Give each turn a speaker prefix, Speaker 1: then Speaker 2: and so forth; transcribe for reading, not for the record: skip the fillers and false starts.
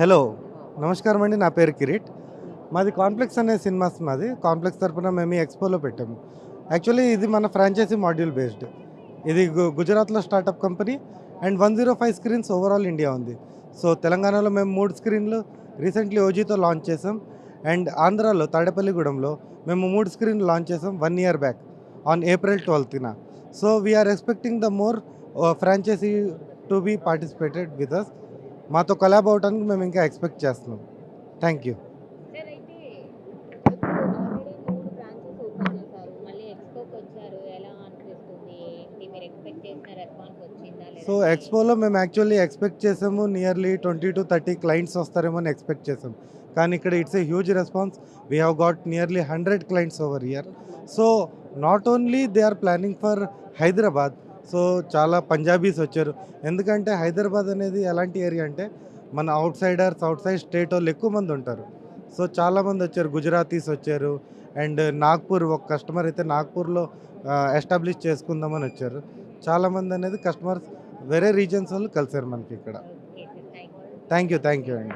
Speaker 1: Hello నమస్కారం అండి. నా పేరు కిరీట్. మాది కాంప్లెక్స్ అనే సినిమాస్ మాది. కాంప్లెక్స్ తరపున మేము ఈ ఎక్స్పోలో పెట్టాము. యాక్చువల్లీ ఇది మన ఫ్రాంచైజీ మాడ్యూల్ బేస్డ్. ఇది గుజరాత్లో startup company and 105 screens overall India ఉంది. సో తెలంగాణలో మేము 3 స్క్రీన్లు రీసెంట్లీ ఓజీతో లాంచ్ చేసాం. అండ్ ఆంధ్రాలో తాడేపల్లిగూడెంలో మేము 3 స్క్రీన్లు లాంచ్ చేసాం 1 ఇయర్ బ్యాక్ ఆన్ ఏప్రిల్ 12న. So we're expecting the more franchisee to be participated with us. మాతో కొలాబ్ అవ్వడానికి మేము ఇంకా ఎక్స్పెక్ట్ చేస్తున్నాం. Thank you.
Speaker 2: సార్ అయితే ఇప్పుడు ఆల్రెడీ 3 బ్రాంచెస్ ఓపెన్ చేశారు. మళ్ళీ ఎక్స్‌పోకి వచ్చారు. ఎలా అనిపిస్తుంది? ఏంటి మీరు ఎక్స్‌పెక్ట్ చేసిన రెస్పాన్స్ వచ్చిందా
Speaker 1: సో
Speaker 2: లేదంటే
Speaker 1: ఎక్స్పోలో మేము యాక్చువల్లీ ఎక్స్పెక్ట్ చేసాము నియర్లీ 20-30 క్లయింట్స్ వస్తారేమో అని ఎక్స్పెక్ట్ చేసాం. కానీ ఇక్కడ it's a huge response. We have got nearly 100 clients over here. So not only they are planning for Hyderabad. So చాలా పంజాబీస్ వచ్చారు. ఎందుకంటే హైదరాబాద్ అనేది ఎలాంటి ఏరియా అంటే మన అవుట్ సైడ్ స్టేట్ వాళ్ళు ఎక్కువ మంది ఉంటారు. సో చాలామంది వచ్చారు. గుజరాతీస్ వచ్చారు. అండ్ నాగ్పూర్ ఒక కస్టమర్ అయితే నాగ్పూర్లో ఎస్టాబ్లిష్ చేసుకుందామని వచ్చారు. చాలామంది అనేది కస్టమర్స్ వేరే రీజన్స్ వాళ్ళు కలిసారు మనకి ఇక్కడ.
Speaker 2: Okay sir. Thank you.
Speaker 1: Thank you అండి.